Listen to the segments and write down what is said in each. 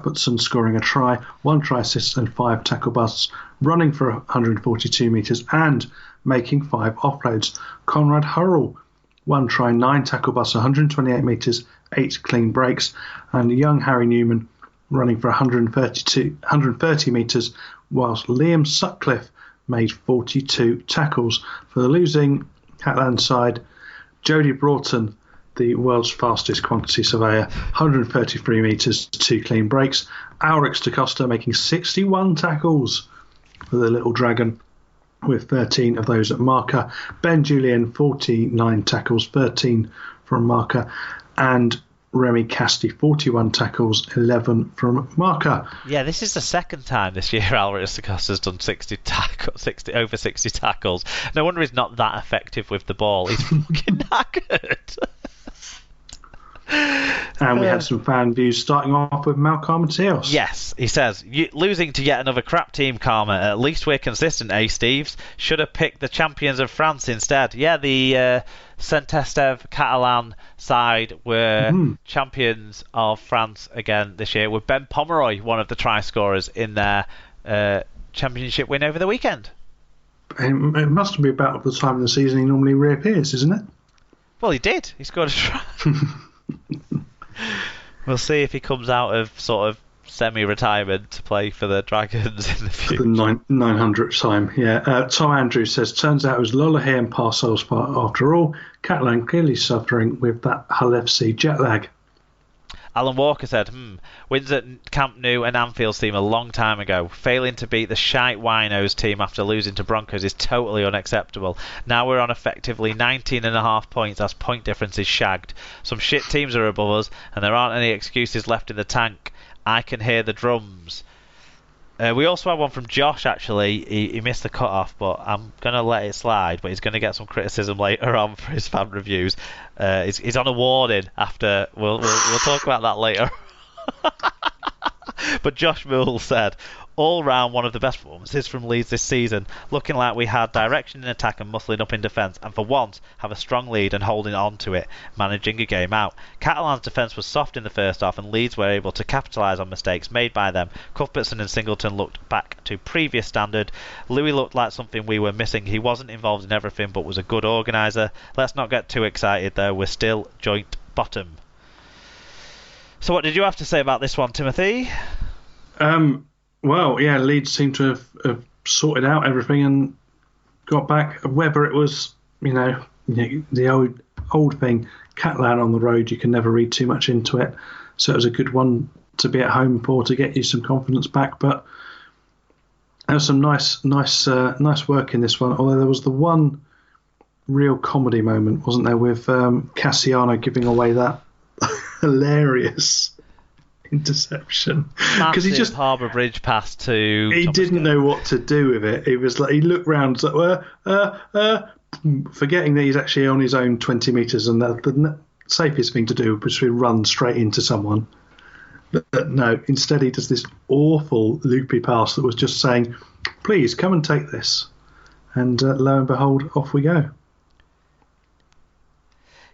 Cuthbertson scoring a try, 1 try assist and 5 tackle busts, running for 142 metres and making 5 offloads. Conrad Hurrell, 1 try, 9 tackle busts, 128 metres, 8 clean breaks, and young Harry Newman running for 130 metres, whilst Liam Sutcliffe made 42 tackles. For the losing Catland side, Jody Broughton, the world's fastest quantity surveyor, 133 metres, 2 clean breaks. Ulrich de Costa making 61 tackles for the Little Dragon, with 13 of those at marker. Ben Julian, 49 tackles, 13 from marker. And Remy Casti, 41 tackles, 11 from marker. Yeah, this is the second time this year Ulrich de Costa's done over 60 tackles. No wonder he's not that effective with the ball. He's fucking knackered. And we had some fan views, starting off with Malcolm Mateos. Yes, he says, losing to yet another crap team, Karma. At least we're consistent, eh, Steves? Should have picked the champions of France instead. Yeah, the Saint-Estève Catalan side were champions of France again this year, with Ben Pomeroy, one of the try scorers, in their championship win over the weekend. It must be about the time of the season he normally reappears, isn't it? Well, he did. He scored a try. We'll see if he comes out of sort of semi-retirement to play for the Dragons in the future. For the 900th time, yeah. Tom Andrews says, turns out it was Lola and Parcells part after all. Catalan clearly suffering with that Hull FC jet lag. Alan Walker said, wins at Camp Nou and Anfield team a long time ago. Failing to beat the shite Winos team after losing to Broncos is totally unacceptable. Now we're on effectively 19.5 points as point difference is shagged. Some shit teams are above us and there aren't any excuses left in the tank. I can hear the drums. We also had one from Josh, actually. He missed the cut-off, but I'm going to let it slide. But he's going to get some criticism later on for his fan reviews. He's on a warning after. We'll talk about that later. But Josh Moole said, all round one of the best performances from Leeds this season, looking like we had direction in attack and muscling up in defence, and for once have a strong lead and holding on to it, managing a game out. Catalan's defence was soft in the first half and Leeds were able to capitalise on mistakes made by them. Cuthbertson and Singleton looked back to previous standard. Louis looked like something we were missing. He wasn't involved in everything but was a good organiser. Let's not get too excited though, we're still joint bottom. So what did you have to say about this one, Timothy? Well, yeah, Leeds seem to have sorted out everything and got back. Whether it was, the old thing, Catalan on the road, you can never read too much into it. So it was a good one to be at home for to get you some confidence back. But there was some nice work in this one. Although there was the one real comedy moment, wasn't there, with Cassiano giving away that hilarious interception, because he just Harbour Bridge pass to. He didn't know what to do with it. He was like, he looked round, like, forgetting that he's actually on his own 20 metres, and the safest thing to do was to run straight into someone. But no, instead he does this awful loopy pass that was just saying, "Please come and take this," and lo and behold, off we go.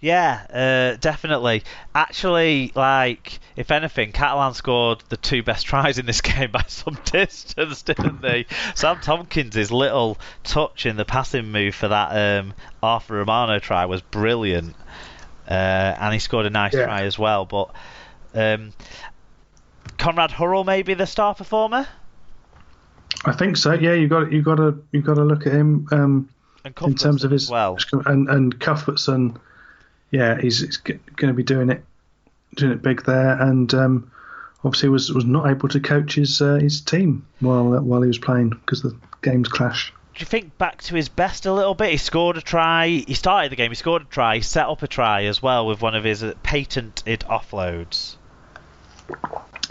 Yeah, definitely. Actually, if anything, Catalan scored the 2 best tries in this game by some distance, didn't they? Sam Tompkins' little touch in the passing move for that Arthur Romano try was brilliant, and he scored a nice try as well. But Conrad Hurrell may be the star performer. I think so. Yeah, you got to look at him in terms of his and Cuthbertson. Yeah, he's going to be doing it big there, and obviously was not able to coach his team while he was playing because the games clashed. Do you think back to his best a little bit? He scored a try. He started the game. He scored a try. He set up a try as well with one of his patented offloads.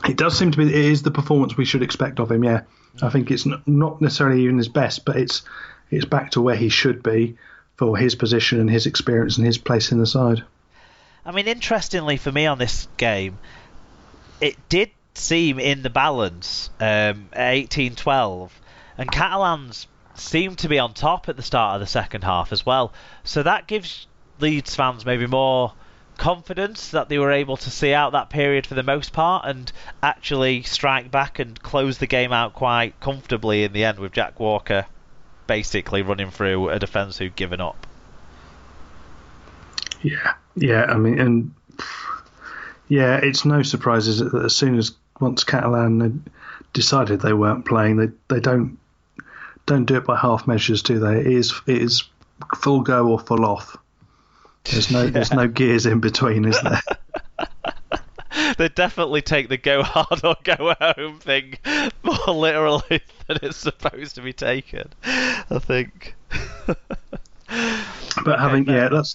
It does seem to be. It is the performance we should expect of him. Yeah, I think it's not necessarily even his best, but it's back to where he should be for his position and his experience and his place in the side. I mean, interestingly for me on this game, it did seem in the balance at 18-12, and Catalans seemed to be on top at the start of the second half as well. So that gives Leeds fans maybe more confidence that they were able to see out that period for the most part and actually strike back and close the game out quite comfortably in the end, with Jack Walker basically running through a defence who'd given up. Yeah. I mean, and it's no surprise that as soon as once Catalan decided they weren't playing, they don't do it by half measures, do they? It is full go or full off. There's no gears in between, is there? They definitely take the go hard or go home thing more literally than it's supposed to be taken, I think. But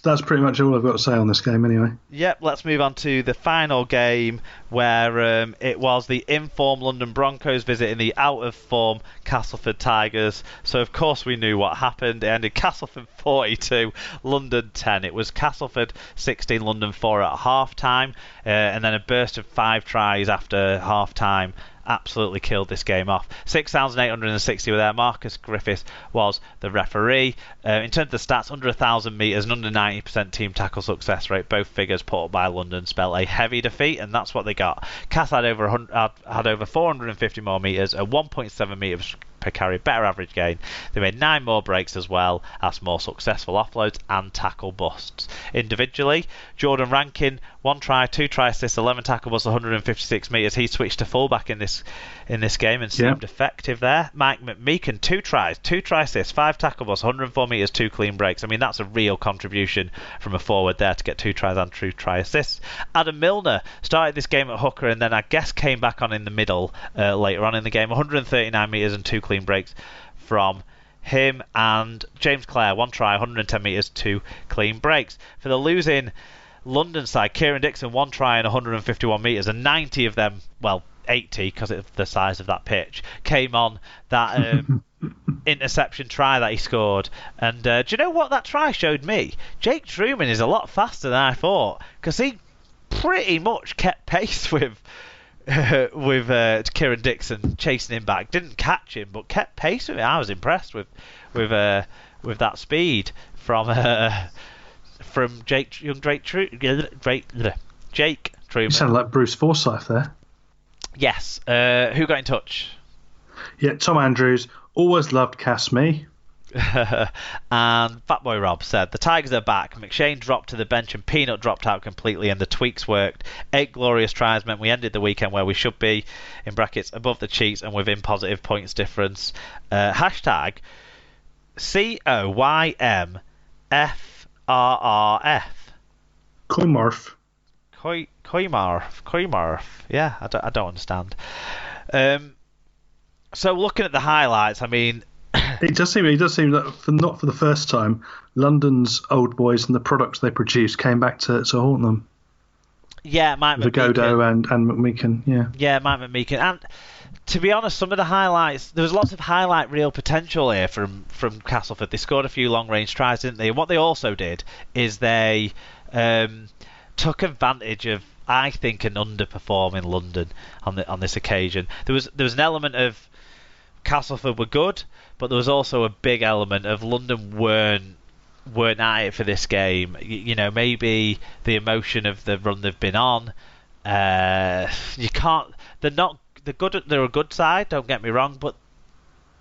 that's pretty much all I've got to say on this game anyway. Yep, let's move on to the final game, where it was the in-form London Broncos visiting the out-of-form Castleford Tigers. So of course we knew what happened. It ended Castleford 42, London 10. It was Castleford 16, London 4 at half-time, and then a burst of 5 tries after half-time absolutely killed this game off. 6,860 were there. Marcus Griffiths was the referee. In terms of the stats, under 1,000 metres and under 90% team tackle success rate, both figures put up by London spell a heavy defeat, and that's what they got. Cass had over 450 more metres, a 1.7 metres per carry, better average gain. They made 9 more breaks as well as more successful offloads and tackle busts. Individually, Jordan Rankin, 1 try, 2 try assists, 11 tackle busts, 156 metres. He switched to fullback in this game and seemed effective there. Mike McMeekin, 2 tries, 2 try assists, 5 tackle busts, 104 metres, 2 clean breaks. I mean, that's a real contribution from a forward there to get 2 tries and 2 try assists. Adam Milner started this game at hooker and then I guess came back on in the middle later on in the game. 139 metres and 2 clean breaks from him. And James Clare, 1 try, 110 metres, 2 clean breaks. For the losing London side, Kieran Dixon, 1 try and 151 metres, and 90 of them, well, 80 because of the size of that pitch, came on that interception try that he scored. And do you know what that try showed me? Jake Truman is a lot faster than I thought, because he pretty much kept pace with Kieran Dixon, chasing him back. Didn't catch him, but kept pace with him. I was impressed with that speed from Jake Truman. You sound like Bruce Forsyth there. Yes. Who got in touch? Yeah, Tom Andrews. Always loved Cass Me. And Fatboy Rob said, the Tigers are back. McShane dropped to the bench and Peanut dropped out completely and the tweaks worked. 8 glorious tries meant we ended the weekend where we should be, in brackets, above the Chiefs and within positive points difference. Hashtag COYMFRRF. Coimorph. Yeah, I don't understand. So looking at the highlights, I mean, it does seem that not for the first time, London's old boys and the products they produce came back to haunt them. Yeah, Mike McMeekin. Vigodo and McMeekin. Yeah, Mike McMeekin. And to be honest, some of the highlights, there was lots of highlight reel potential here from Castleford. They scored a few long range tries, didn't they? And what they also did is they took advantage of, I think, an underperforming London on this occasion. There was an element of Castleford were good, but there was also a big element of London weren't at it for this game. You know, maybe the emotion of the run they've been on. You can't. They're good. They're a good side. Don't get me wrong, but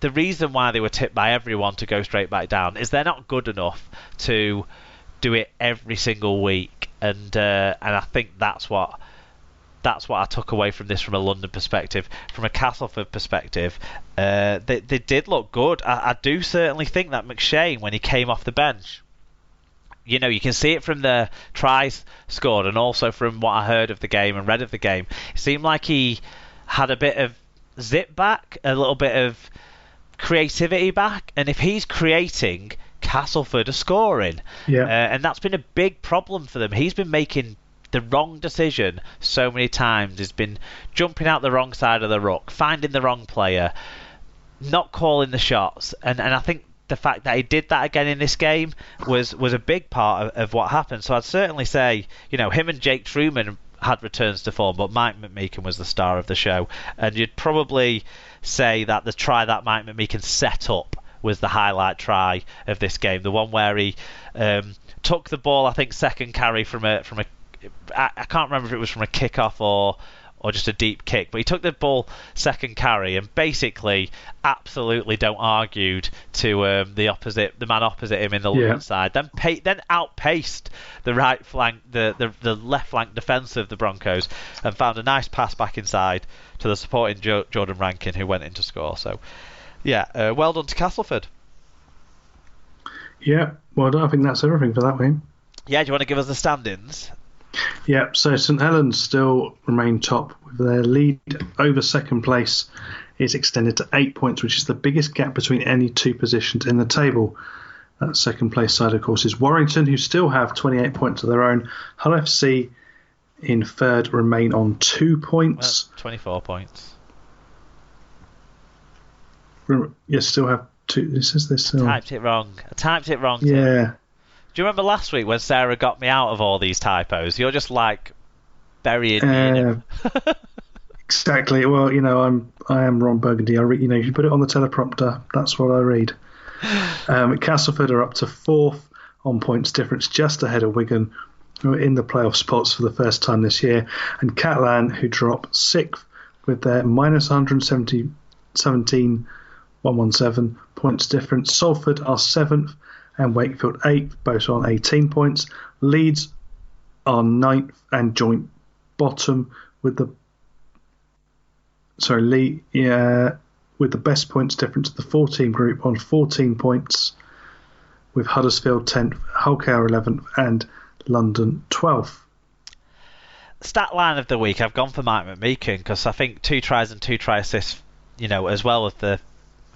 the reason why they were tipped by everyone to go straight back down is they're not good enough to do it every single week. And I think that's what I took away from this from a London perspective. From a Castleford perspective, they did look good. I do certainly think that McShane, when he came off the bench, you know, you can see it from the tries scored and also from what I heard of the game and read of the game. It seemed like he had a bit of zip back, a little bit of creativity back, and if he's creating, Castleford are scoring. Yeah. And that's been a big problem for them. He's been making the wrong decision so many times. He's been jumping out the wrong side of the ruck, finding the wrong player, not calling the shots, and I think the fact that he did that again in this game was a big part of what happened. So I'd certainly say, you know, him and Jake Truman had returns to form, but Mike McMeekin was the star of the show, and you'd probably say that the try that Mike McMeekin set up was the highlight try of this game, the one where he took the ball, I think second carry from a I can't remember if it was from a kick-off or just a deep kick, but he took the ball second carry and basically absolutely don't argued to the man opposite him in the London side. Then outpaced the right flank, the left flank defence of the Broncos, and found a nice pass back inside to the supporting Jordan Rankin, who went in to score. So, yeah, well done to Castleford. Yeah, well done. I think that's everything for that game. Yeah, do you want to give us the standings? Yeah, so St Helens still remain top with their lead over second place is extended to 8 points, which is the biggest gap between any two positions in the table. That second place side, of course, is Warrington, who still have 28 points of their own. Hull FC in third remain on 2 points. 24 points. You still have two. This. I typed it wrong. Yeah. Do you remember last week when Sarah got me out of all these typos? You're just like burying me in them. Exactly. Well, I am Ron Burgundy. If you put it on the teleprompter, that's what I read. Castleford are up to fourth on points difference, just ahead of Wigan, who are in the playoff spots for the first time this year, and Catalan, who drop sixth with their minus 117 117 points difference. Salford are seventh and Wakefield 8th, both on 18 points. Leeds are 9th and joint bottom with the best points difference of the 14 group on 14 points, with Huddersfield 10th, Hull KR 11th and London 12th. Stat line of the week, I've gone for Mike McMeekin because I think 2 tries and 2 try assists, as well as the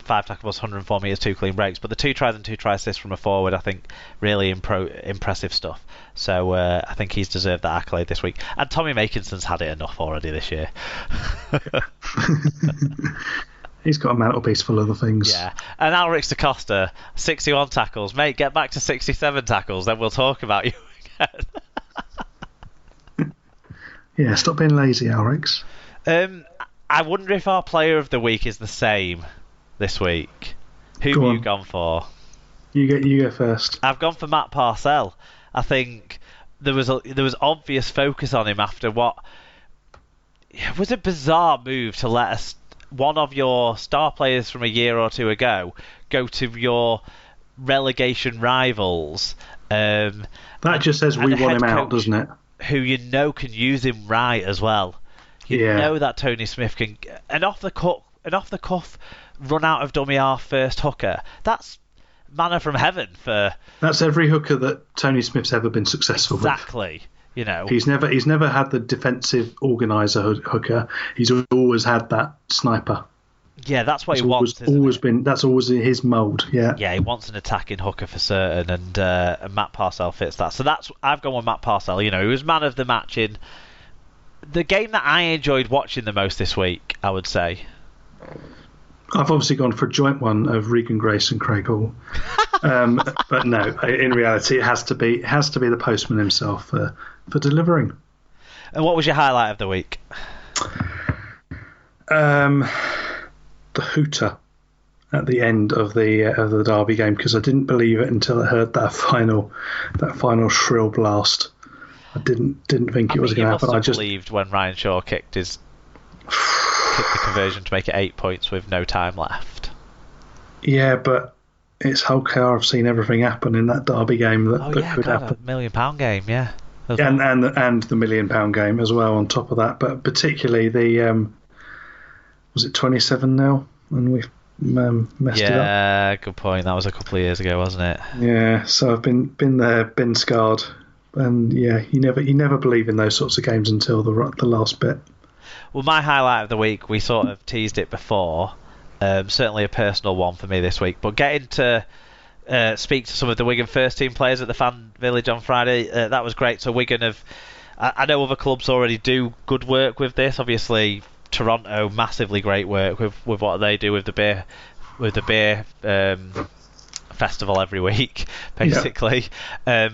5 tackles, 104 metres, 2 clean breaks, but the 2 tries and 2 try assists from a forward, I think, really impressive stuff. So I think he's deserved that accolade this week. And Tommy Makinson's had it enough already this year. He's got a mantelpiece full of other things. Yeah. And Alrix DaCosta, 61 tackles. Mate, get back to 67 tackles, then we'll talk about you again. Yeah, stop being lazy, Alrix. I wonder if our player of the week is the same this week. Who have you gone for? You go first. I've gone for Matt Parcell. I think there was obvious focus on him after what was a bizarre move to let one of your star players from a year or two ago go to your relegation rivals. That just says we want him out, doesn't it? Who can use him right as well. You know that Tony Smith can an off the cuff run out of dummy half first hooker. That's manna from heaven for. That's every hooker that Tony Smith's ever been successful with. Exactly. He's never had the defensive organizer hooker. He's always had that sniper. Yeah, that's what he wants. That's always his mould. Yeah. Yeah, he wants an attacking hooker for certain, and Matt Parcell fits that. So I've gone with Matt Parcell. He was man of the match in the game that I enjoyed watching the most this week, I would say. I've obviously gone for a joint one of Regan Grace and Craig Hall, but no. In reality, it has to be the postman himself for delivering. And what was your highlight of the week? The hooter at the end of the Derby game, because I didn't believe it until I heard that final shrill blast. I didn't think it was going to happen. I just believed when Ryan Shaw kicked the conversion to make it 8 points with no time left. Yeah, but it's Hull KR. I've seen everything happen in that Derby game that could happen. A £1 million game, yeah. And the £1 million game as well on top of that. But particularly the was it 27-0 and we messed it up. Yeah, good point. That was a couple of years ago, wasn't it? Yeah. So I've been there, been scarred, and yeah, you never believe in those sorts of games until the last bit. Well, my highlight of the week, we sort of teased it before. Certainly a personal one for me this week. But getting to speak to some of the Wigan first team players at the Fan Village on Friday, that was great. So Wigan I know other clubs already do good work with this. Obviously, Toronto, massively great work with what they do with the beer festival every week, basically. Yeah.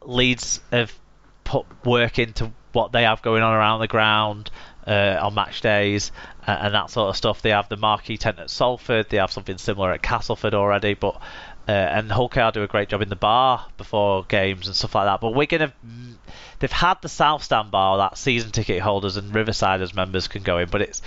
Leeds have put work into what they have going on around the ground. On match days and that sort of stuff. They have the marquee tent at Salford. They have something similar at Castleford already. But and Hull KR do a great job in the bar before games and stuff like that. But they've had the South Stand bar that season ticket holders and Riverside as members can go in, but it's